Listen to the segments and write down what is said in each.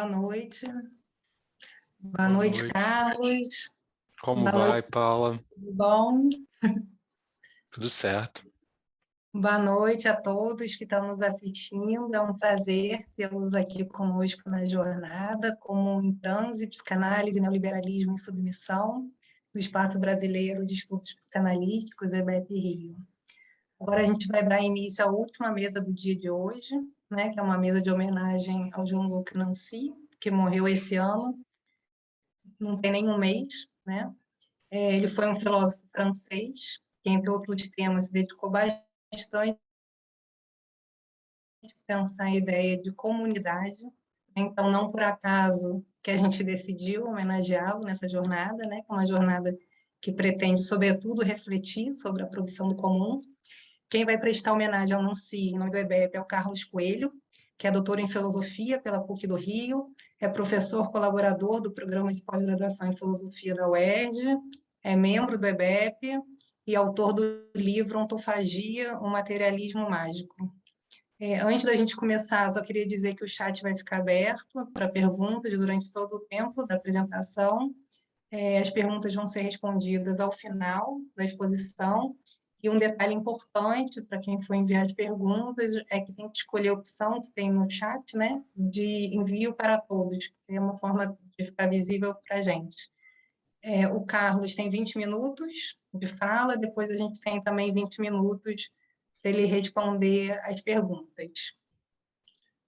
Boa noite. Boa Boa noite, noite. Carlos. Como Boa vai, noite, Paula? tudo bom? Tudo certo. Boa noite a todos que estão nos assistindo. É um prazer tê-los aqui conosco na jornada, como em transe, psicanálise, neoliberalismo e submissão, do Espaço Brasileiro de Estudos Psicanalísticos, EBEP Rio. Agora a gente vai dar início à última mesa do dia de hoje, né, que é uma mesa de homenagem ao Jean-Luc Nancy, que morreu esse ano, não tem nem um mês, né? Ele foi um filósofo francês, que, entre outros temas, se dedicou bastante a pensar a ideia de comunidade. Então, não por acaso que a gente decidiu homenageá-lo nessa jornada, né? Que é uma jornada que pretende, sobretudo, refletir sobre a produção do comum. Quem vai prestar homenagem ao Nancy, em nome do EBEP, é o Carlos Coelho, que é doutor em filosofia pela PUC do Rio, é professor colaborador do programa de pós-graduação em filosofia da UERJ, é membro do EBEP e autor do livro Ontofagia, um materialismo mágico. Antes da gente começar, só queria dizer que o chat vai ficar aberto para perguntas durante todo o tempo da apresentação. As perguntas vão ser respondidas ao final da exposição. E um detalhe importante para quem for enviar as perguntas é que tem que escolher a opção que tem no chat, né, de envio para todos, que é uma forma de ficar visível para a gente. O Carlos tem 20 minutos de fala, depois a gente tem também 20 minutos para ele responder as perguntas.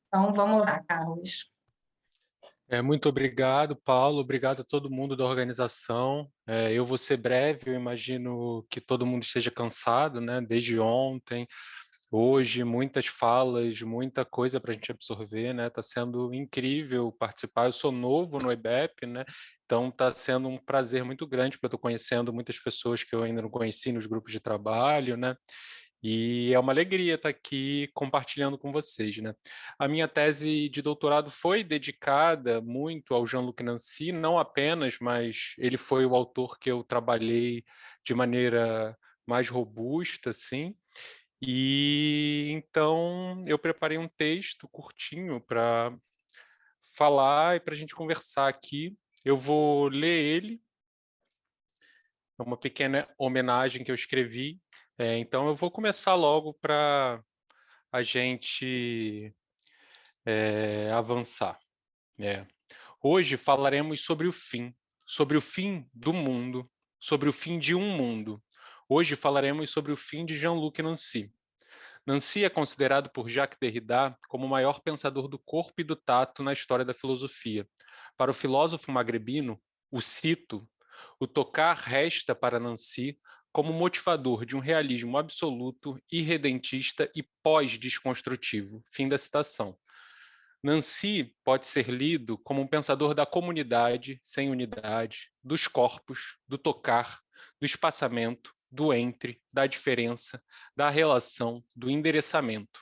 Então, vamos lá, Carlos. Muito obrigado, Paulo. Obrigado a todo mundo da organização. Eu vou ser breve, eu imagino que todo mundo esteja cansado, né? Desde ontem, hoje, muitas falas, muita coisa para a gente absorver, né? Está sendo incrível participar. Eu sou novo no EBEP, né? Então está sendo um prazer muito grande, porque eu estou conhecendo muitas pessoas que eu ainda não conheci nos grupos de trabalho, né? E é uma alegria estar aqui compartilhando com vocês, né? A minha tese de doutorado foi dedicada muito ao Jean-Luc Nancy, não apenas, mas ele foi o autor que eu trabalhei de maneira mais robusta, assim. E então eu preparei um texto curtinho para falar e para a gente conversar aqui. Eu vou ler ele, é uma pequena homenagem que eu escrevi. Então eu vou começar logo para a gente avançar. Hoje falaremos sobre o fim do mundo, sobre o fim de um mundo. Hoje falaremos sobre o fim de Jean-Luc Nancy. Nancy é considerado por Jacques Derrida como o maior pensador do corpo e do tato na história da filosofia. Para o filósofo magrebino, o cito, o tocar resta para Nancy como motivador de um realismo absoluto, irredentista e pós-desconstrutivo. Fim da citação. Nancy pode ser lido como um pensador da comunidade sem unidade, dos corpos, do tocar, do espaçamento, do entre, da diferença, da relação, do endereçamento.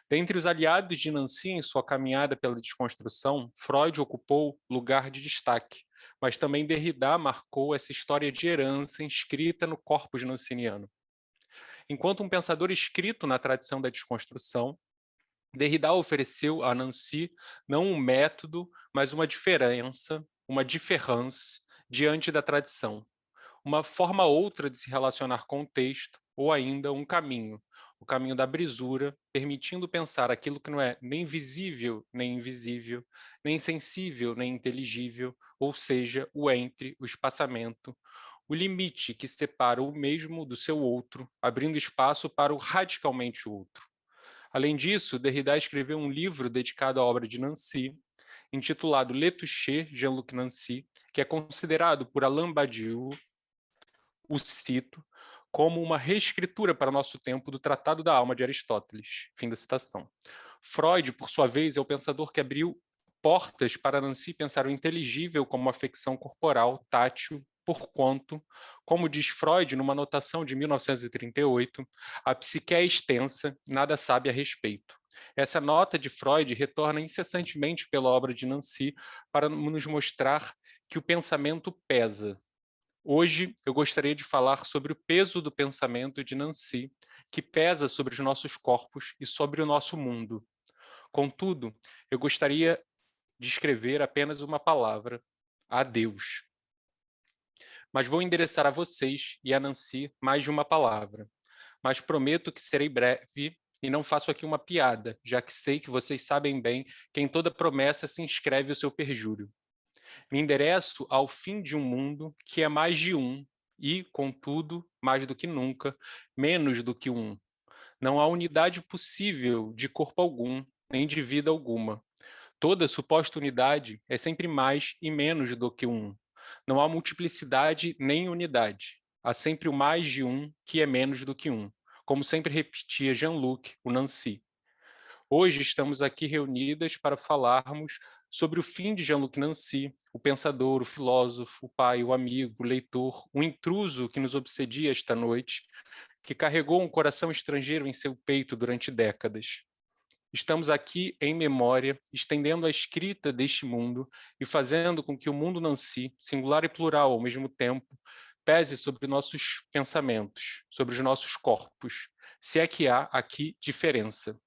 Dentre os aliados de Nancy em sua caminhada pela desconstrução, Freud ocupou lugar de destaque, mas também Derrida marcou essa história de herança inscrita no corpus nanciniano. Enquanto um pensador escrito na tradição da desconstrução, Derrida ofereceu a Nancy não um método, mas uma diferença, uma différance diante da tradição, uma forma outra de se relacionar com o texto, ou ainda um caminho, o caminho da brisura, permitindo pensar aquilo que não é nem visível, nem invisível, nem sensível, nem inteligível, ou seja, o entre, o espaçamento, o limite que separa o mesmo do seu outro, abrindo espaço para o radicalmente outro. Além disso, Derrida escreveu um livro dedicado à obra de Nancy, intitulado Le Toucher, Jean-Luc Nancy, que é considerado por Alain Badiou, o cito, como uma reescritura para nosso tempo do Tratado da Alma de Aristóteles. Fim da citação. Freud, por sua vez, é o pensador que abriu portas para Nancy pensar o inteligível como uma afecção corporal, tátil, porquanto, como diz Freud numa anotação de 1938, a psique é extensa, nada sabe a respeito. Essa nota de Freud retorna incessantemente pela obra de Nancy para nos mostrar que o pensamento pesa. Hoje eu gostaria de falar sobre o peso do pensamento de Nancy, que pesa sobre os nossos corpos e sobre o nosso mundo. Contudo, eu gostaria de escrever apenas uma palavra, adeus. Mas vou endereçar a vocês e a Nancy mais de uma palavra. Mas prometo que serei breve e não faço aqui uma piada, já que sei que vocês sabem bem que em toda promessa se inscreve o seu perjúrio. Me endereço ao fim de um mundo que é mais de um e, contudo, mais do que nunca, menos do que um. Não há unidade possível de corpo algum, nem de vida alguma. Toda suposta unidade é sempre mais e menos do que um. Não há multiplicidade nem unidade. Há sempre o mais de um que é menos do que um, como sempre repetia Jean-Luc, o Nancy. Hoje estamos aqui reunidas para falarmos sobre o fim de Jean-Luc Nancy, o pensador, o filósofo, o pai, o amigo, o leitor, o intruso que nos obsedia esta noite, que carregou um coração estrangeiro em seu peito durante décadas. Estamos aqui em memória, estendendo a escrita deste mundo e fazendo com que o mundo Nancy, singular e plural ao mesmo tempo, pese sobre nossos pensamentos, sobre os nossos corpos, se é que há aqui diferença.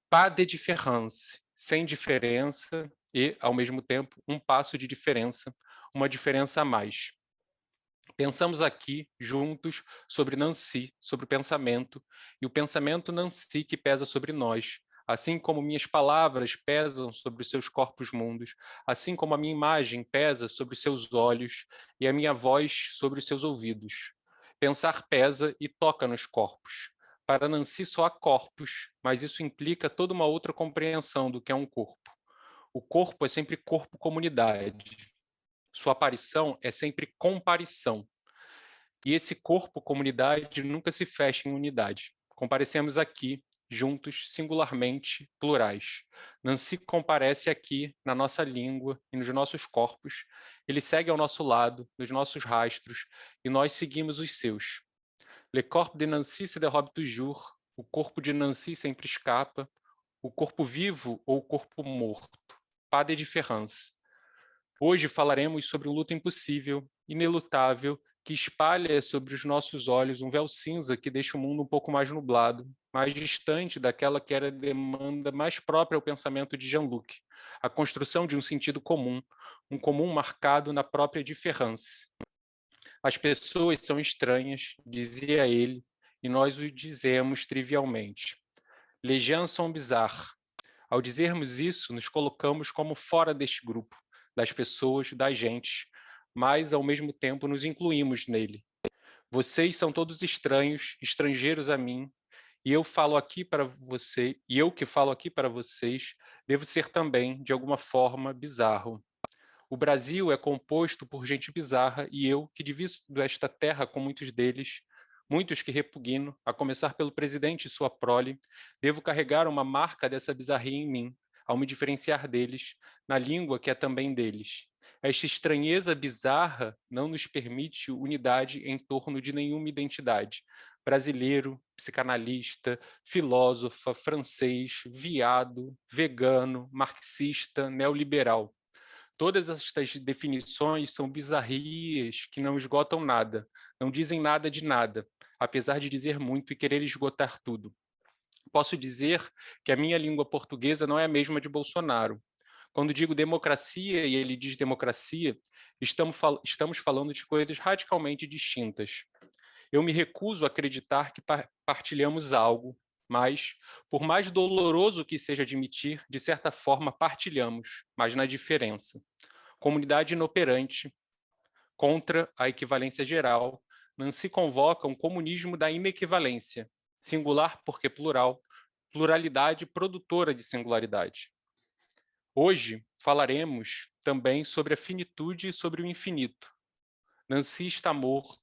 Pas de différence, sem diferença e, ao mesmo tempo, um passo de diferença, uma diferença a mais. Pensamos aqui, juntos, sobre Nancy, sobre o pensamento, e o pensamento Nancy que pesa sobre nós, assim como minhas palavras pesam sobre os seus corpos mundos, assim como a minha imagem pesa sobre os seus olhos e a minha voz sobre os seus ouvidos. Pensar pesa e toca nos corpos. Para Nancy só há corpos, mas isso implica toda uma outra compreensão do que é um corpo. O corpo é sempre corpo-comunidade. Sua aparição é sempre comparição. E esse corpo-comunidade nunca se fecha em unidade. Comparecemos aqui, juntos, singularmente, plurais. Nancy comparece aqui, na nossa língua e nos nossos corpos. Ele segue ao nosso lado, nos nossos rastros, e nós seguimos os seus. Le corps de Nancy se dérobe toujours. O corpo de Nancy sempre escapa. O corpo vivo ou o corpo morto. Pas de différence. Hoje falaremos sobre um luto impossível, inelutável, que espalha sobre os nossos olhos um véu cinza que deixa o mundo um pouco mais nublado, mais distante daquela que era a demanda mais própria ao pensamento de Jean-Luc, a construção de um sentido comum, um comum marcado na própria diferença. As pessoas são estranhas, dizia ele, e nós o dizemos trivialmente. Les gens sont bizarres. Ao dizermos isso, nos colocamos como fora deste grupo, das pessoas, da gente, mas ao mesmo tempo nos incluímos nele. Vocês são todos estranhos, estrangeiros a mim, e eu falo aqui para você, e eu que falo aqui para vocês, devo ser também, de alguma forma, bizarro. O Brasil é composto por gente bizarra e eu, que divido esta terra com muitos deles, muitos que repugno, a começar pelo presidente e sua prole, devo carregar uma marca dessa bizarria em mim, ao me diferenciar deles, na língua que é também deles. Esta estranheza bizarra não nos permite unidade em torno de nenhuma identidade. Brasileiro, psicanalista, filósofa, francês, viado, vegano, marxista, neoliberal. Todas estas definições são bizarrias que não esgotam nada, não dizem nada de nada, apesar de dizer muito e querer esgotar tudo. Posso dizer que a minha língua portuguesa não é a mesma de Bolsonaro. Quando digo democracia e ele diz democracia, estamos falando de coisas radicalmente distintas. Eu me recuso a acreditar que partilhamos algo, mas, por mais doloroso que seja admitir, de certa forma partilhamos, mas na diferença. Comunidade inoperante, contra a equivalência geral, Nancy convoca um comunismo da inequivalência, singular porque plural, pluralidade produtora de singularidade. Hoje falaremos também sobre a finitude e sobre o infinito. Nancy está morto,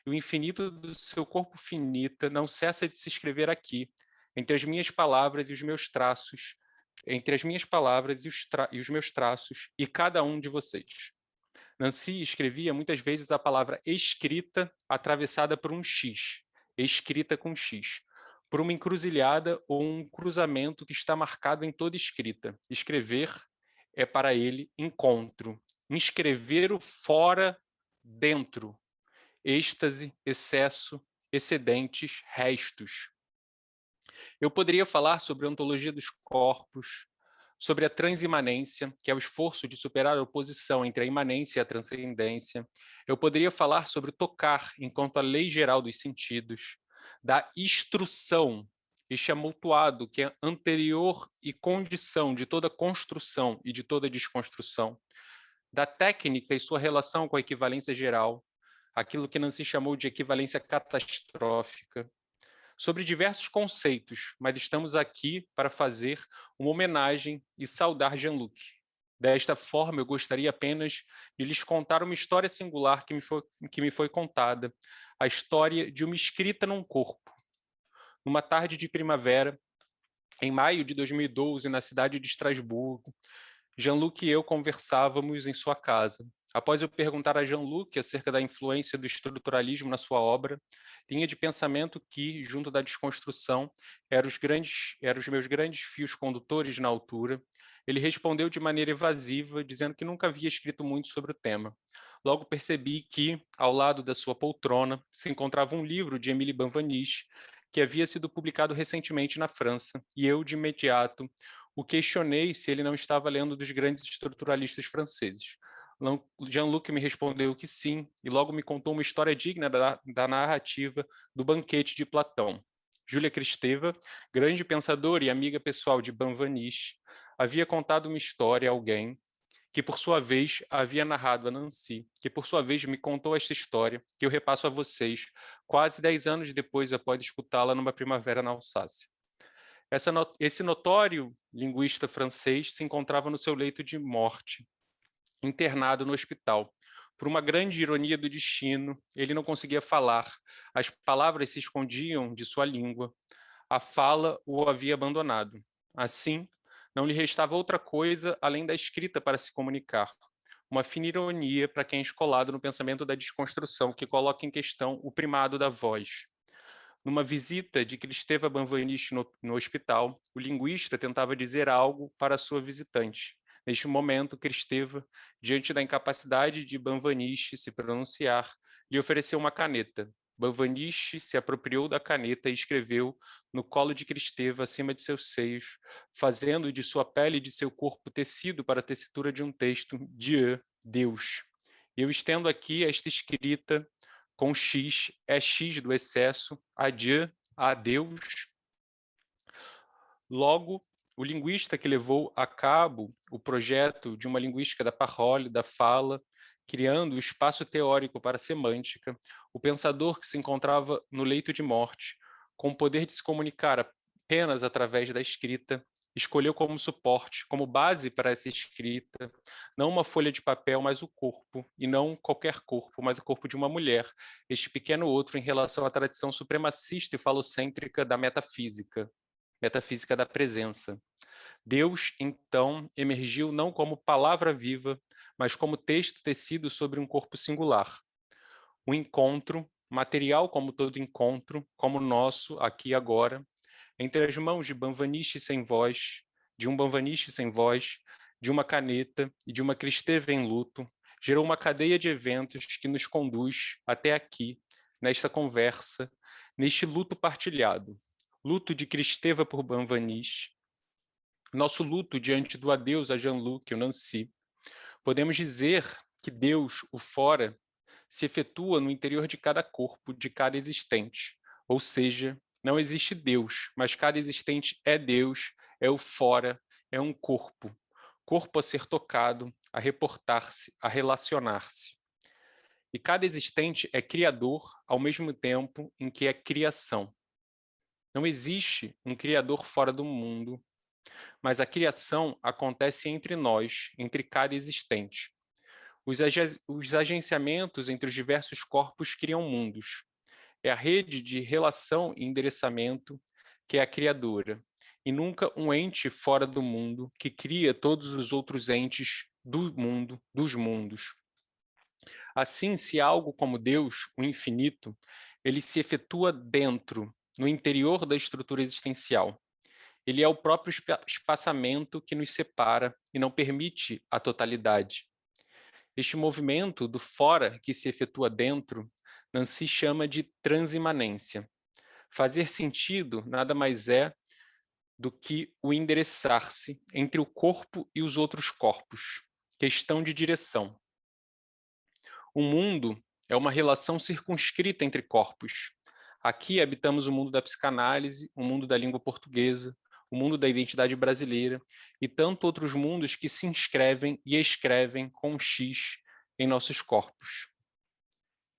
e o infinito do seu corpo finita não cessa de se escrever aqui, entre as minhas palavras e os meus traços, entre as minhas palavras e os meus traços, e cada um de vocês. Nancy escrevia muitas vezes a palavra escrita atravessada por um X, escrita com X, por uma encruzilhada ou um cruzamento que está marcado em toda escrita. Escrever é para ele encontro, inscrever o fora dentro, êxtase, excesso, excedentes, restos. Eu poderia falar sobre a ontologia dos corpos, sobre a transimanência, que é o esforço de superar a oposição entre a imanência e a transcendência. Eu poderia falar sobre o tocar enquanto a lei geral dos sentidos, da instrução, este amontoado que é anterior e condição de toda construção e de toda desconstrução, da técnica e sua relação com a equivalência geral, aquilo que Nancy chamou de equivalência catastrófica, sobre diversos conceitos, mas estamos aqui para fazer uma homenagem e saudar Jean-Luc. Desta forma, eu gostaria apenas de lhes contar uma história singular que me foi contada, a história de uma escrita num corpo. Numa tarde de primavera, em maio de 2012, na cidade de Estrasburgo, Jean-Luc e eu conversávamos em sua casa. Após eu perguntar a Jean-Luc acerca da influência do estruturalismo na sua obra, linha de pensamento que, junto da desconstrução, eram os meus grandes fios condutores na altura, ele respondeu de maneira evasiva, dizendo que nunca havia escrito muito sobre o tema. Logo percebi que, ao lado da sua poltrona, se encontrava um livro de Émile Benveniste, que havia sido publicado recentemente na França, e eu, de imediato, o questionei se ele não estava lendo dos grandes estruturalistas franceses. Jean-Luc me respondeu que sim, e logo me contou uma história digna da narrativa do Banquete de Platão. Júlia Kristeva, grande pensadora e amiga pessoal de Benveniste, havia contado uma história a alguém que, por sua vez, havia narrado a Nancy, que, por sua vez, me contou esta história, que eu repasso a vocês, quase 10 anos depois, após escutá-la numa primavera na Alsácia. Esse notório linguista francês se encontrava no seu leito de morte, internado no hospital. Por uma grande ironia do destino, ele não conseguia falar. As palavras se escondiam de sua língua. A fala o havia abandonado. Assim, não lhe restava outra coisa além da escrita para se comunicar. Uma fina ironia para quem é escolado no pensamento da desconstrução, que coloca em questão o primado da voz. Numa visita de Kristeva Benveniste no hospital, o linguista tentava dizer algo para a sua visitante. Neste momento, Kristeva, diante da incapacidade de Benveniste se pronunciar, lhe ofereceu uma caneta. Benveniste se apropriou da caneta e escreveu no colo de Kristeva, acima de seus seios, fazendo de sua pele e de seu corpo tecido para a tessitura de um texto, Dieu, Deus. Eu estendo aqui esta escrita com X, é X do excesso, adieu, adeus. Logo, o linguista que levou a cabo o projeto de uma linguística da parole, da fala, criando o espaço teórico para a semântica, o pensador que se encontrava no leito de morte, com o poder de se comunicar apenas através da escrita, escolheu como suporte, como base para essa escrita, não uma folha de papel, mas o corpo, e não qualquer corpo, mas o corpo de uma mulher, este pequeno outro em relação à tradição supremacista e falocêntrica da metafísica da presença. Deus, então, emergiu não como palavra viva, mas como texto tecido sobre um corpo singular. O encontro, material como todo encontro, como o nosso, aqui e agora, entre as mãos de Benveniste sem voz, de um Benveniste sem voz, de uma caneta e de uma Kristeva em luto, gerou uma cadeia de eventos que nos conduz até aqui, nesta conversa, neste luto partilhado. Luto de Kristeva por Benveniste, nosso luto diante do adeus a Jean-Luc e o Nancy. Podemos dizer que Deus, o fora, se efetua no interior de cada corpo, de cada existente. Ou seja, não existe Deus, mas cada existente é Deus, é o fora, é um corpo. Corpo a ser tocado, a reportar-se, a relacionar-se. E cada existente é criador ao mesmo tempo em que é criação. Não existe um criador fora do mundo, mas a criação acontece entre nós, entre cada existente. Os agenciamentos entre os diversos corpos criam mundos. É a rede de relação e endereçamento que é a criadora, e nunca um ente fora do mundo que cria todos os outros entes do mundo, dos mundos. Assim, se algo como Deus, o infinito, ele se efetua dentro, no interior da estrutura existencial. Ele é o próprio espaçamento que nos separa e não permite a totalidade. Este movimento do fora que se efetua dentro, Nancy chama de transimanência. Fazer sentido nada mais é do que o endereçar-se entre o corpo e os outros corpos. Questão de direção. O mundo é uma relação circunscrita entre corpos. Aqui habitamos o mundo da psicanálise, o mundo da língua portuguesa, o mundo da identidade brasileira e tanto outros mundos que se inscrevem e escrevem com um X em nossos corpos.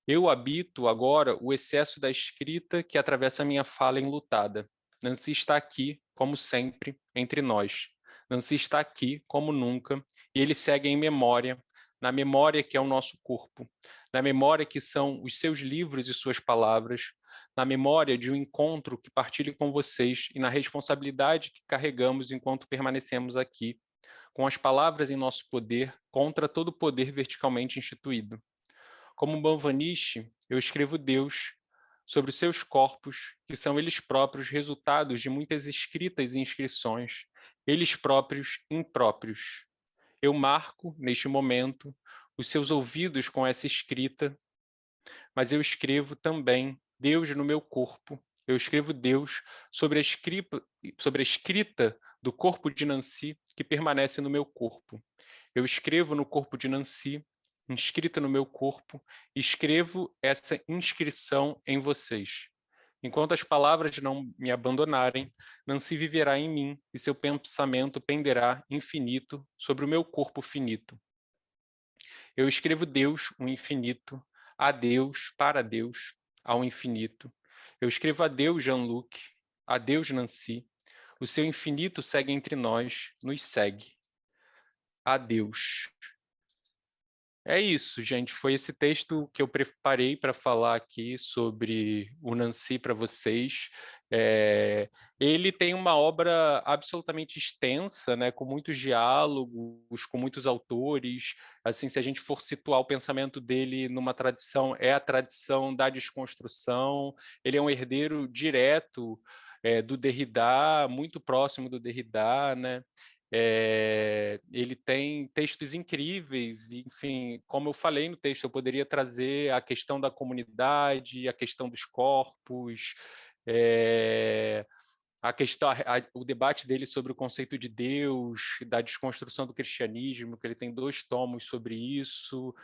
Eu habito agora o excesso da escrita que atravessa a minha fala enlutada. Nancy está aqui, como sempre, entre nós. Nancy está aqui, como nunca, e ele segue em memória, na memória que é o nosso corpo, na memória que são os seus livros e suas palavras, na memória de um encontro que partilho com vocês e na responsabilidade que carregamos enquanto permanecemos aqui, com as palavras em nosso poder contra todo poder verticalmente instituído. Como Banvanishi, eu escrevo Deus sobre os seus corpos, que são eles próprios resultados de muitas escritas e inscrições, eles próprios impróprios. Eu marco, neste momento, os seus ouvidos com essa escrita, mas eu escrevo também Deus no meu corpo. Eu escrevo Deus sobre a escrita do corpo de Nancy que permanece no meu corpo. Eu escrevo no corpo de Nancy, inscrita no meu corpo, e escrevo essa inscrição em vocês. Enquanto as palavras não me abandonarem, Nancy viverá em mim e seu pensamento penderá infinito sobre o meu corpo finito. Eu escrevo Deus, o infinito, a Deus, para Deus, ao infinito. Eu escrevo a Deus, Jean-Luc, a Deus, Nancy. O seu infinito segue entre nós, nos segue. Adeus. É isso, gente. Foi esse texto que eu preparei para falar aqui sobre o Nancy para vocês. Ele tem uma obra absolutamente extensa, né, com muitos diálogos, com muitos autores. Assim, se a gente for situar o pensamento dele numa tradição, é a tradição da desconstrução. Ele é um herdeiro direto do Derrida, muito próximo do Derrida, né? Ele tem textos incríveis, enfim, como eu falei no texto, eu poderia trazer a questão da comunidade, a questão dos corpos, a questão, o debate dele sobre o conceito de Deus, da desconstrução do cristianismo, que ele tem 2 tomos sobre isso.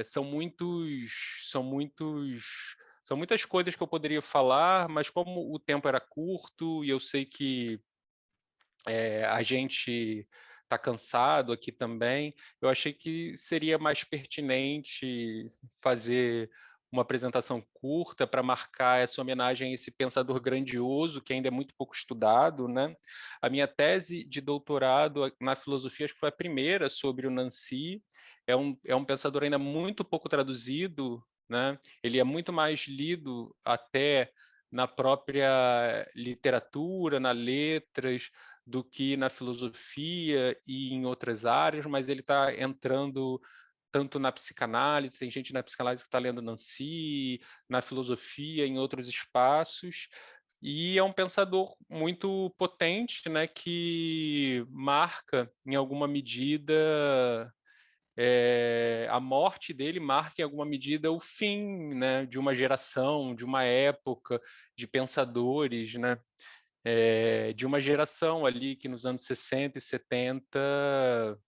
São muitas coisas que eu poderia falar, mas como o tempo era curto e eu sei que a gente está cansado aqui também, eu achei que seria mais pertinente fazer uma apresentação curta para marcar essa homenagem a esse pensador grandioso que ainda é muito pouco estudado, né? A minha tese de doutorado na filosofia, acho que foi a primeira sobre o Nancy, é um pensador ainda muito pouco traduzido, né? Ele é muito mais lido até na própria literatura, nas letras, do que na filosofia e em outras áreas, mas ele está entrando tanto na psicanálise, tem gente na psicanálise que está lendo Nancy, na filosofia, em outros espaços, e é um pensador muito potente, né, que marca, em alguma medida, a morte dele marca, em alguma medida, o fim, né, de uma geração, de uma época, de pensadores, né? De uma geração ali que nos anos 60 e 70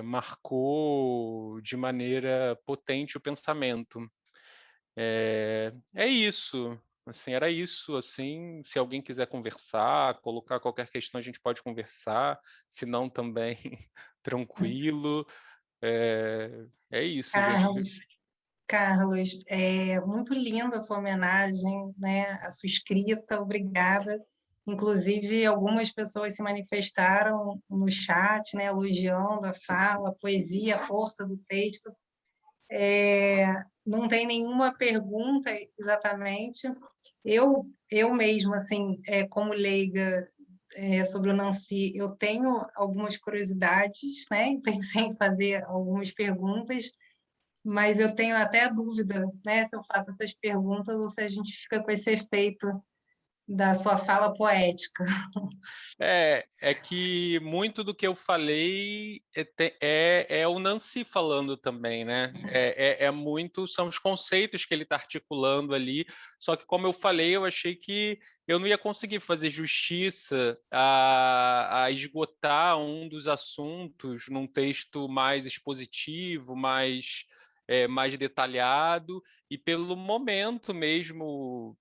marcou de maneira potente o pensamento. É isso, assim, era isso, assim, se alguém quiser conversar, colocar qualquer questão, a gente pode conversar, se não também, tranquilo. É isso, gente. Carlos, é muito linda a sua homenagem, né? A sua escrita, obrigada. Inclusive, algumas pessoas se manifestaram no chat, né? Elogiando a fala, a poesia, a força do texto. Não tem nenhuma pergunta exatamente. Eu mesma, assim, como leiga sobre o Nancy, eu tenho algumas curiosidades, né? Pensei em fazer algumas perguntas, mas eu tenho até a dúvida, né, se eu faço essas perguntas ou se a gente fica com esse efeito da sua fala poética. É que muito do que eu falei é o Nancy falando também, né? Muito, são os conceitos que ele está articulando ali, só que como eu falei, eu achei que eu não ia conseguir fazer justiça a esgotar um dos assuntos num texto mais expositivo, mais detalhado, e pelo momento mesmo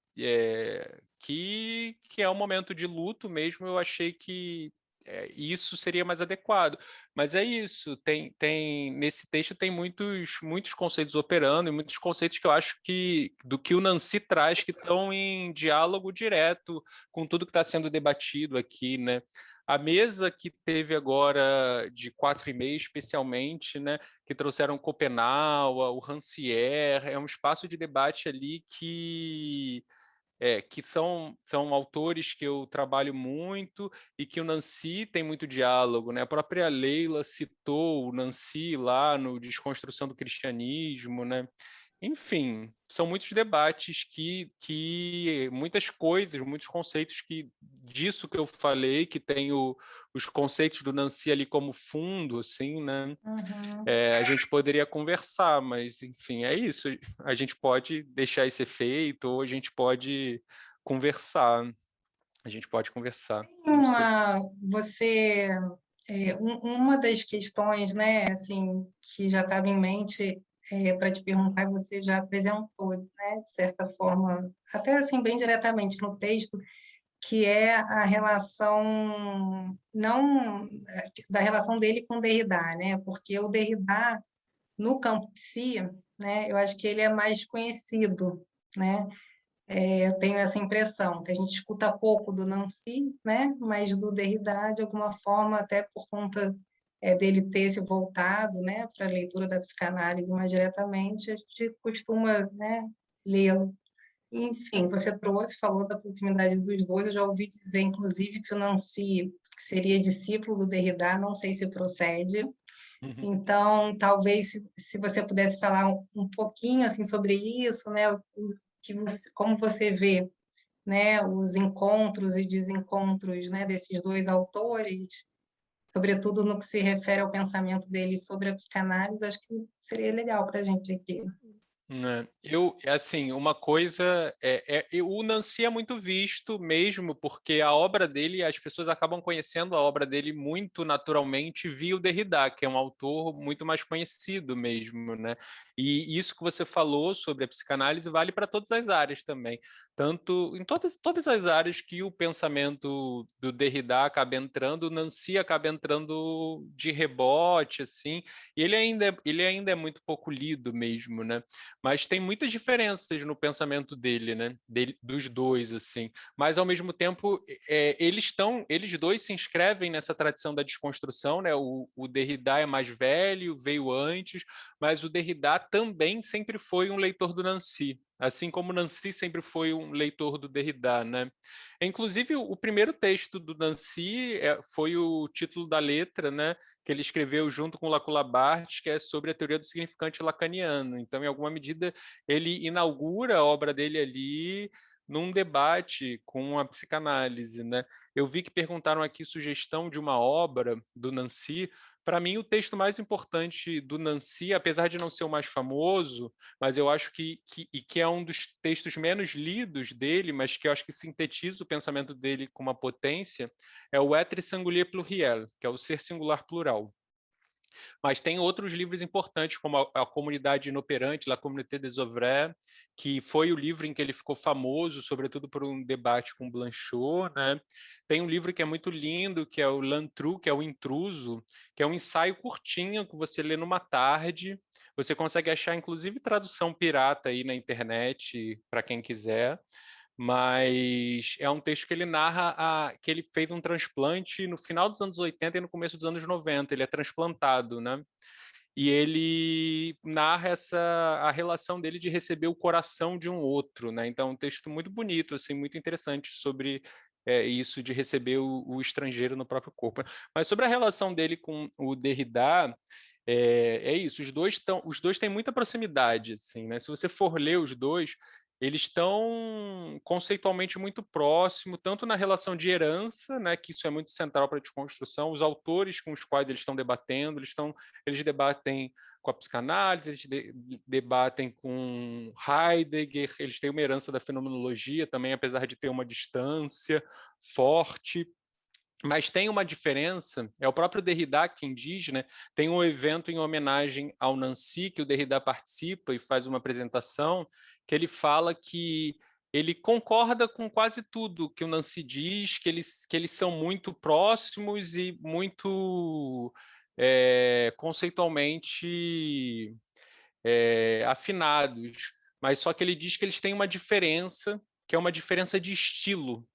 que é um momento de luto mesmo, eu achei que isso seria mais adequado. Mas é isso, nesse texto tem muitos conceitos operando e muitos conceitos que eu acho que do que o Nancy traz que estão em diálogo direto com tudo que está sendo debatido aqui, né? A mesa que teve agora de 4h30, especialmente, né, que trouxeram Copenau, o Rancière, é um espaço de debate ali que são autores que eu trabalho muito e que o Nancy tem muito diálogo, né? A própria Leila citou o Nancy lá no Desconstrução do Cristianismo, né? Enfim, são muitos debates que muitas coisas, muitos conceitos que disso que eu falei, que tem os conceitos do Nancy ali como fundo, assim, né? Uhum. A gente poderia conversar, mas enfim, é isso. A gente pode deixar esse efeito ou a gente pode conversar. A gente pode conversar. Não sei. Você, uma das questões, né, assim, que já estava em mente para te perguntar, e você já apresentou, né, de certa forma, até assim bem diretamente no texto, que é a relação não da relação dele com Derrida, né? Porque o Derrida no campo de si, né, eu acho que ele é mais conhecido, né? Eu tenho essa impressão, que a gente escuta pouco do Nancy, né? Mas do Derrida, de alguma forma, até por conta dele ter se voltado, né, para a leitura da psicanálise mais diretamente, a gente costuma, né, lê-lo. Enfim, você trouxe, falou da proximidade dos dois, eu já ouvi dizer, inclusive, que o Nancy seria discípulo do Derrida, não sei se procede. Uhum. Então, talvez, se você pudesse falar um pouquinho assim sobre isso, né, como você vê, né, os encontros e desencontros, né, desses dois autores, sobretudo no que se refere ao pensamento deles sobre a psicanálise, acho que seria legal para a gente aqui. Né? Assim, uma coisa o Nancy é muito visto mesmo porque a obra dele, as pessoas acabam conhecendo a obra dele muito naturalmente via o Derrida, que é um autor muito mais conhecido mesmo, né? E isso que você falou sobre a psicanálise vale para todas as áreas também, tanto em todas as áreas que o pensamento do Derrida acaba entrando, o Nancy acaba entrando de rebote, assim, e ele ainda é muito pouco lido mesmo, né? Mas tem muitas diferenças no pensamento dele, né? Dos dois, assim. Mas ao mesmo tempo, eles dois se inscrevem nessa tradição da desconstrução, né? O Derrida é mais velho, veio antes, mas o Derrida também sempre foi um leitor do Nancy, assim como Nancy sempre foi um leitor do Derrida, né? Inclusive, o primeiro texto do Nancy foi o título da letra, né? Que ele escreveu junto com Lacula Barthes, que é sobre a teoria do significante lacaniano. Então, em alguma medida, ele inaugura a obra dele ali num debate com a psicanálise, né? Eu vi que perguntaram aqui sugestão de uma obra do Nancy. Para mim, o texto mais importante do Nancy, apesar de não ser o mais famoso, mas eu acho que é um dos textos menos lidos dele, mas que eu acho que sintetiza o pensamento dele com uma potência, é o Être singulier pluriel, que é o ser singular plural. Mas tem outros livros importantes, como a Comunidade Inoperante, La Communauté des Ouvriers, que foi o livro em que ele ficou famoso, sobretudo por um debate com Blanchot, né? Tem um livro que é muito lindo, que é o L'Intrus, que é o Intruso, que é um ensaio curtinho que você lê numa tarde. Você consegue achar, inclusive, tradução pirata aí na internet, para quem quiser, mas é um texto que ele narra que ele fez um transplante no final dos anos 80 e no começo dos anos 90. Ele é transplantado, né? E ele narra a relação dele de receber o coração de um outro, né? Então, é um texto muito bonito, assim, muito interessante sobre isso de receber o estrangeiro no próprio corpo. Mas sobre a relação dele com o Derrida, é isso. Os dois têm muita proximidade, assim, né? Se você for ler os dois, eles estão conceitualmente muito próximos, tanto na relação de herança, né, que isso é muito central para a desconstrução, os autores com os quais eles estão debatendo, eles debatem com a psicanálise, debatem com Heidegger, eles têm uma herança da fenomenologia também, apesar de ter uma distância forte. Mas tem uma diferença, é o próprio Derrida quem diz, né? Tem um evento em homenagem ao Nancy, que o Derrida participa e faz uma apresentação, que ele fala que ele concorda com quase tudo que o Nancy diz, que eles são muito próximos e muito conceitualmente afinados. Mas só que ele diz que eles têm uma diferença, que é uma diferença de estilo.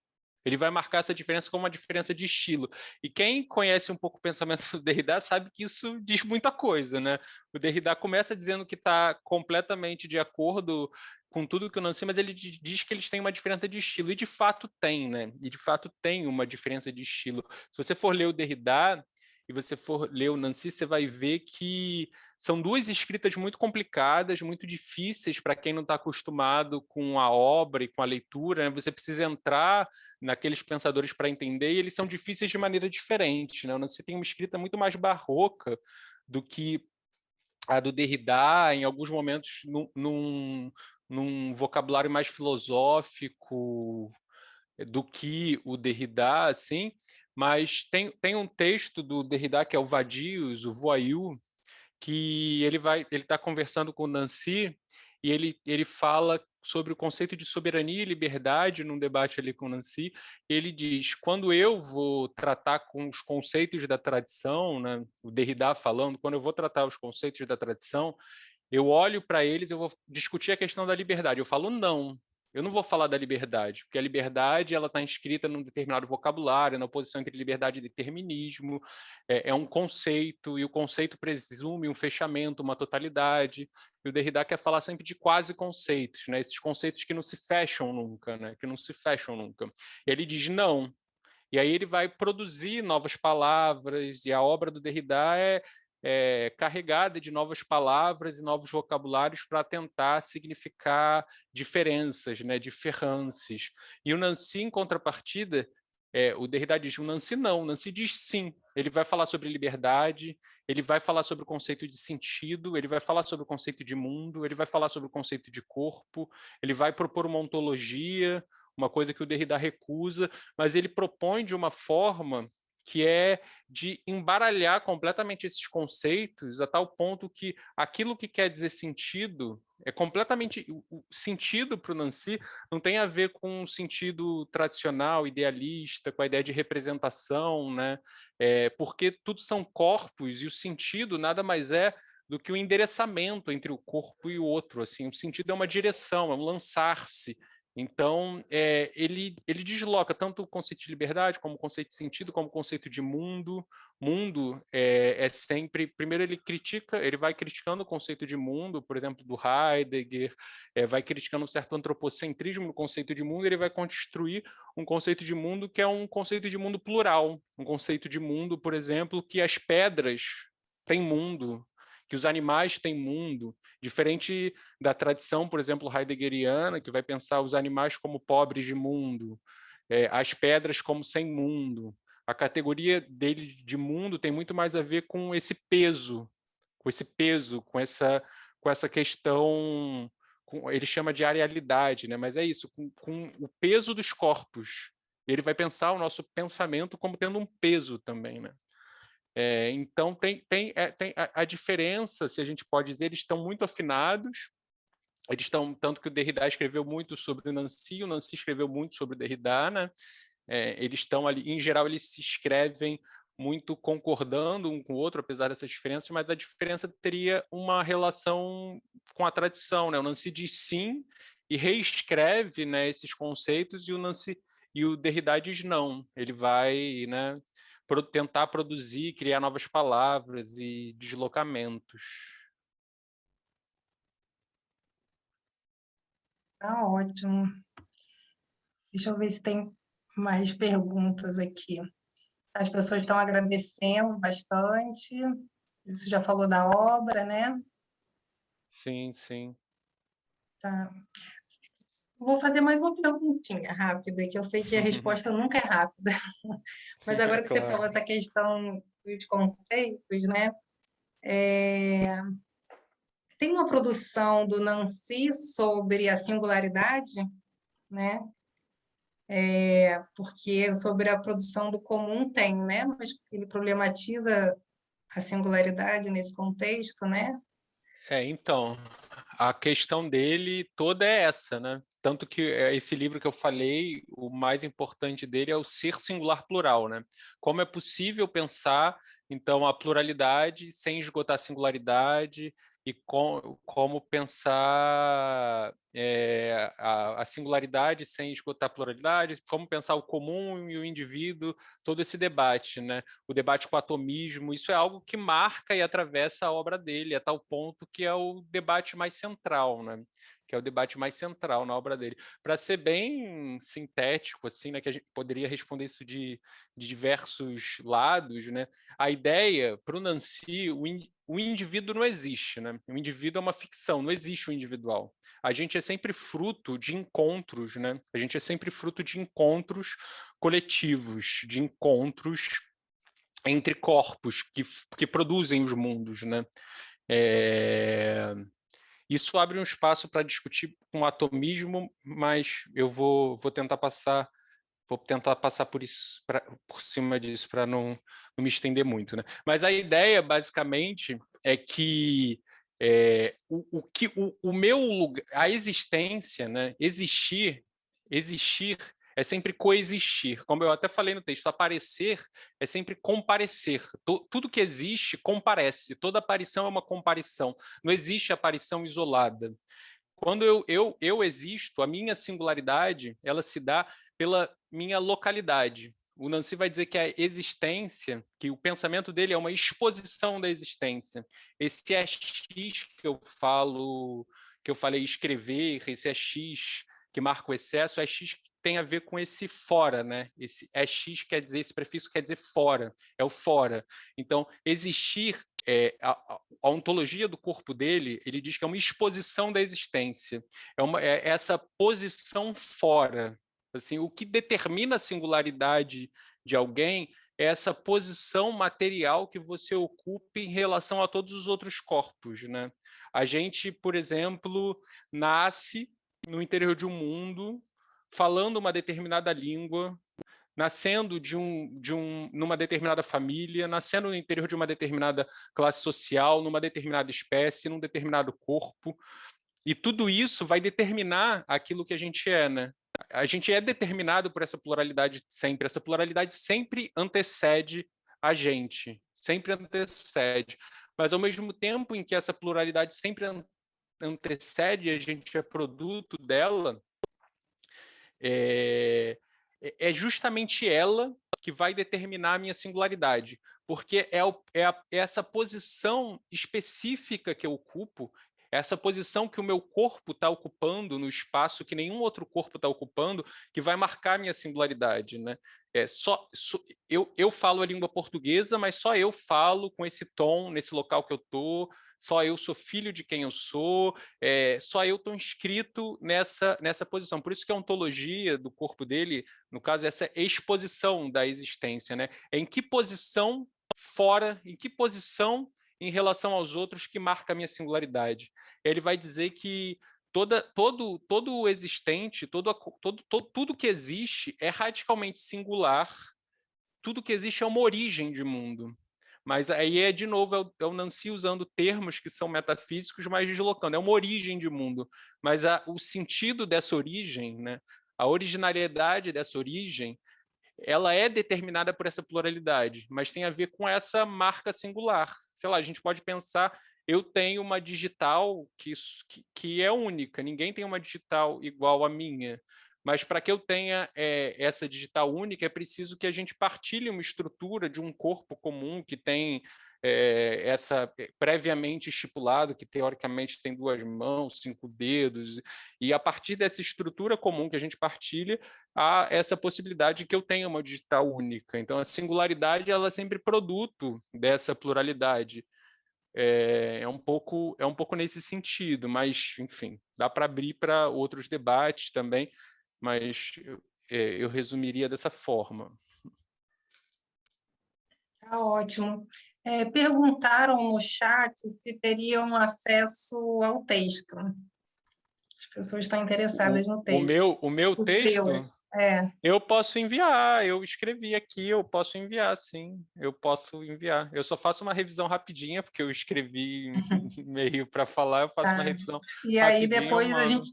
Ele vai marcar essa diferença como uma diferença de estilo. E quem conhece um pouco o pensamento do Derrida sabe que isso diz muita coisa, né? O Derrida começa dizendo que está completamente de acordo com tudo que o Nancy, mas ele diz que eles têm uma diferença de estilo. E de fato tem, né? E de fato tem uma diferença de estilo. Se você for ler o Derrida e você for ler o Nancy, você vai ver que são duas escritas muito complicadas, muito difíceis para quem não está acostumado com a obra e com a leitura, né? Você precisa entrar naqueles pensadores para entender, e eles são difíceis de maneira diferente, né? Você tem uma escrita muito mais barroca do que a do Derrida, em alguns momentos num vocabulário mais filosófico do que o Derrida, assim, mas tem um texto do Derrida que é o Vadios, o Voyou, que ele está conversando com o Nancy e ele fala sobre o conceito de soberania e liberdade num debate ali com o Nancy. Ele diz: quando eu vou tratar com os conceitos da tradição, né, o Derrida falando, quando eu vou tratar os conceitos da tradição, eu olho para eles, eu vou discutir a questão da liberdade. Eu falo não. Eu não vou falar da liberdade, porque a liberdade ela está inscrita num determinado vocabulário, na oposição entre liberdade e determinismo. É um conceito, e o conceito presume um fechamento, uma totalidade. E o Derrida quer falar sempre de quase conceitos, né? Esses conceitos que não se fecham nunca, né? Que não se fecham nunca. E ele diz não. E aí ele vai produzir novas palavras, e a obra do Derrida é carregada de novas palavras e novos vocabulários para tentar significar diferenças, né, diferenças. E o Nancy, em contrapartida, o Derrida diz, o Nancy não, o Nancy diz sim. Ele vai falar sobre liberdade, ele vai falar sobre o conceito de sentido, ele vai falar sobre o conceito de mundo, ele vai falar sobre o conceito de corpo, ele vai propor uma ontologia, uma coisa que o Derrida recusa, mas ele propõe de uma forma que é de embaralhar completamente esses conceitos a tal ponto que aquilo que quer dizer sentido é completamente... O sentido para o Nancy não tem a ver com um sentido tradicional, idealista, com a ideia de representação, né? Porque tudo são corpos e o sentido nada mais é do que o endereçamento entre o corpo e o outro. Assim, o sentido é uma direção, é um lançar-se. Então, ele desloca tanto o conceito de liberdade, como o conceito de sentido, como o conceito de mundo. Mundo é sempre... Primeiro ele vai criticando o conceito de mundo, por exemplo, do Heidegger, vai criticando um certo antropocentrismo no conceito de mundo, ele vai construir um conceito de mundo que é um conceito de mundo plural, um conceito de mundo, por exemplo, que as pedras têm mundo, que os animais têm mundo, diferente da tradição, por exemplo, heideggeriana, que vai pensar os animais como pobres de mundo, as pedras como sem mundo. A categoria dele de mundo tem muito mais a ver com esse peso, com essa questão, ele chama de arealidade, né? Mas é isso, com o peso dos corpos. Ele vai pensar o nosso pensamento como tendo um peso também, né? Então, tem a diferença, se a gente pode dizer, eles estão muito afinados, eles estão, tanto que o Derrida escreveu muito sobre o Nancy escreveu muito sobre o Derrida, né? Eles estão ali, em geral, eles se escrevem muito concordando um com o outro, apesar dessas diferenças, mas a diferença teria uma relação com a tradição, né? O Nancy diz sim e reescreve, né, esses conceitos, e o Derrida diz não. Ele vai, né, tentar produzir, criar novas palavras e deslocamentos. Tá ótimo. Deixa eu ver se tem mais perguntas aqui. As pessoas estão agradecendo bastante. Você já falou da obra, né? Sim, sim. Tá. Vou fazer mais uma perguntinha rápida, que eu sei que a resposta nunca é rápida. Mas agora que você falou Claro. essa questão dos conceitos, né? É, tem uma produção do Nancy sobre a singularidade, né? Porque sobre a produção do comum tem, né? Mas ele problematiza a singularidade nesse contexto, né? Então, a questão dele toda é essa, né? Tanto que esse livro que eu falei, o mais importante dele é o ser singular plural, né? Como é possível pensar, então, a pluralidade sem esgotar a singularidade e como pensar a singularidade sem esgotar a pluralidade, como pensar o comum e o indivíduo, todo esse debate, né? O debate com o atomismo, isso é algo que marca e atravessa a obra dele, a tal ponto que é o debate mais central, né? Que é o debate mais central na obra dele. Para ser bem sintético, assim, né, que a gente poderia responder isso de diversos lados, né? A ideia, para o Nancy, o indivíduo não existe, né? O indivíduo é uma ficção, não existe o individual. A gente é sempre fruto de encontros, né? A gente é sempre fruto de encontros coletivos, de encontros entre corpos que produzem os mundos, né? É... Isso abre um espaço para discutir com o atomismo, mas eu vou tentar passar por isso, por cima disso, para não me estender muito, né? Mas a ideia, basicamente, é que o meu lugar, a existência, né? Existir é sempre coexistir. Como eu até falei no texto, aparecer é sempre comparecer. Tudo que existe comparece. Toda aparição é uma comparição. Não existe aparição isolada. Quando eu existo, a minha singularidade, ela se dá pela minha localidade. O Nancy vai dizer que a existência, que o pensamento dele é uma exposição da existência. Esse é X que eu falei escrever, esse é X que marca o excesso, é X que tem a ver com esse fora, né? Esse é X quer dizer, esse prefixo quer dizer fora, é o fora. Então, existir a ontologia do corpo dele, ele diz que é uma exposição da existência, é essa posição fora. Assim, o que determina a singularidade de alguém é essa posição material que você ocupa em relação a todos os outros corpos, né? A gente, por exemplo, nasce no interior de um mundo falando uma determinada língua, nascendo numa determinada família, nascendo no interior de uma determinada classe social, numa determinada espécie, num determinado corpo, e tudo isso vai determinar aquilo que a gente é, né? A gente é determinado por essa pluralidade sempre antecede a gente, sempre antecede. Mas ao mesmo tempo em que essa pluralidade sempre antecede, a gente é produto dela, é, é justamente ela que vai determinar a minha singularidade, porque é essa posição específica que eu ocupo, essa posição que o meu corpo está ocupando no espaço que nenhum outro corpo está ocupando, que vai marcar a minha singularidade, né? Eu falo a língua portuguesa, mas só eu falo com esse tom nesse local que eu estou, só eu sou filho de quem eu sou, só eu estou inscrito nessa posição. Por isso que a ontologia do corpo dele, no caso, é essa exposição da existência, né? Em que posição fora, em que posição em relação aos outros que marca a minha singularidade. Ele vai dizer que todo o existente, tudo que existe é radicalmente singular, tudo que existe é uma origem de mundo. Mas aí de novo, é o Nancy usando termos que são metafísicos, mas deslocando. É uma origem de mundo. Mas o sentido dessa origem, né, a originariedade dessa origem, ela é determinada por essa pluralidade, mas tem a ver com essa marca singular. Sei lá, a gente pode pensar, eu tenho uma digital que é única, ninguém tem uma digital igual à minha. Mas para que eu tenha essa digital única, é preciso que a gente partilhe uma estrutura de um corpo comum que tem essa previamente estipulado, que teoricamente tem 2 mãos, 5 dedos, e a partir dessa estrutura comum que a gente partilha, há essa possibilidade de que eu tenha uma digital única. Então, a singularidade ela é sempre produto dessa pluralidade. é um pouco nesse sentido, mas, enfim, dá para abrir para outros debates também, mas eu resumiria dessa forma. Tá ótimo. Perguntaram no chat se teriam acesso ao texto. As pessoas estão interessadas no texto. O meu O texto, seu, é. eu posso enviar, eu escrevi aqui, eu posso enviar, sim, eu posso enviar. Eu só faço uma revisão rapidinha, porque eu escrevi meio para falar, eu faço uma Tá. revisão E aí rapidinha, eu depois mando.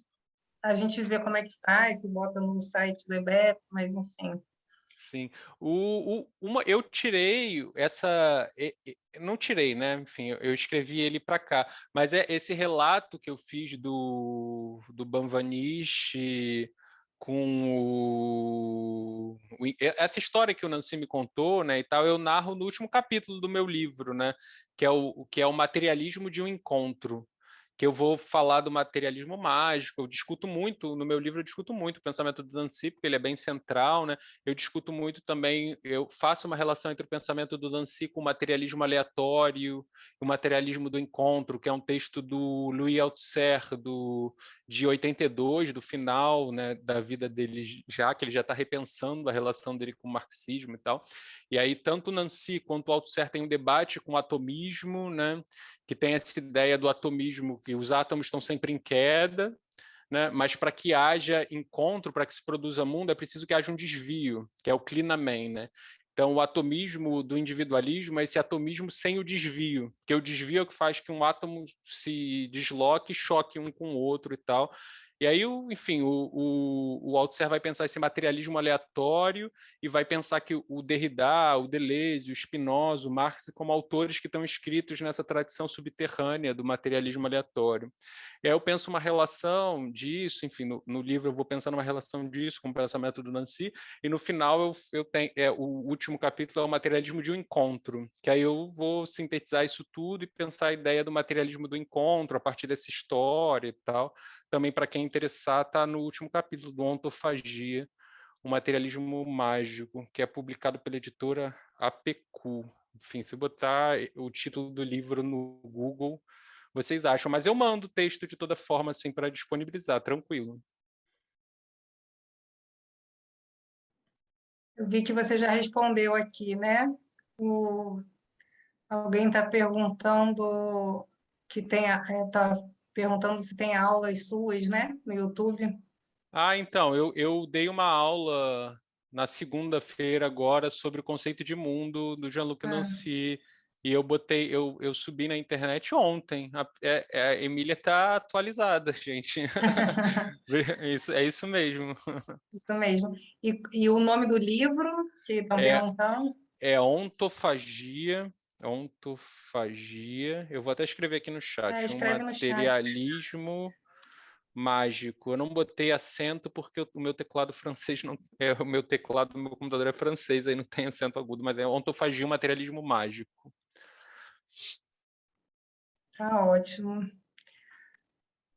a gente vê como é que faz, se bota no site do EBEP, mas enfim. Sim. Eu tirei essa. Não tirei, né? Enfim, eu escrevi ele para cá. Mas é esse relato que eu fiz do Banvanish com essa história que o Nancy me contou, né? E tal, eu narro no último capítulo do meu livro, né? Que é o materialismo de um encontro, que eu vou falar do materialismo mágico. Eu discuto muito, no meu livro eu discuto muito o pensamento do Zanzi, porque ele é bem central, né? Eu discuto muito também, eu faço uma relação entre o pensamento do Zanzi com o materialismo aleatório, o materialismo do encontro, que é um texto do Louis Althusser, de 82, do final, né, da vida dele, já que ele já está repensando a relação dele com o marxismo e tal. E aí tanto o Nancy quanto o Althusser têm um debate com o atomismo, né, que tem essa ideia do atomismo, que os átomos estão sempre em queda, né? Mas para que haja encontro, para que se produza mundo, é preciso que haja um desvio, que é o clinamen, né? Então, o atomismo do individualismo é esse atomismo sem o desvio, que o desvio é o que faz que um átomo se desloque, choque um com o outro e tal. E aí, enfim, o Althusser vai pensar esse materialismo aleatório e vai pensar que o Derrida, o Deleuze, o Spinoza, o Marx, como autores que estão inscritos nessa tradição subterrânea do materialismo aleatório. E aí eu penso uma relação disso, enfim, no livro eu vou pensando uma relação disso com o pensamento do Nancy, e no final eu tenho, o último capítulo é o materialismo de um encontro, que aí eu vou sintetizar isso tudo e pensar a ideia do materialismo do encontro a partir dessa história e tal. Também, para quem interessar, está no último capítulo do Ontofagia, o materialismo mágico, que é publicado pela editora APQ. Enfim, se botar o título do livro no Google, vocês acham, mas eu mando o texto de toda forma assim para disponibilizar, tranquilo. Eu vi que você já respondeu aqui, né? O, alguém está perguntando tá perguntando se tem aulas suas, né, no YouTube. Ah, então, eu dei uma aula na segunda-feira agora sobre o conceito de mundo do Jean-Luc Ah, Nancy, e eu subi na internet ontem. A Emília está atualizada, gente. É isso mesmo. isso mesmo. E o nome do livro que estão É, perguntando? é ontofagia, ontofagia. Eu vou até escrever aqui no chat, um Escreve no chat. materialismo mágico. Eu não botei acento porque o meu teclado francês não é o meu teclado do meu computador é francês, aí não tem acento agudo, mas é ontofagia, um materialismo mágico. Tá ótimo.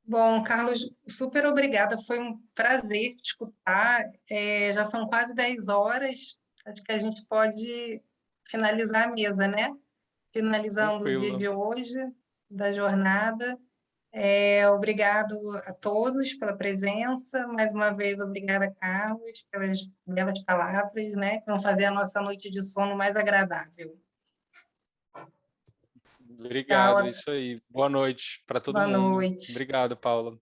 Bom, Carlos, super obrigada. Foi um prazer te escutar. Já são quase 10 horas. Acho que a gente pode finalizar a mesa, né? Finalizando o dia Tranquilo. de hoje, da jornada. Obrigado a todos pela presença. Mais uma vez, obrigada, Carlos, pelas belas palavras, né? Que vão fazer a nossa noite de sono mais agradável. Obrigado, é Tchau, isso aí. Boa noite para todo boa mundo. noite. Obrigado, Paula.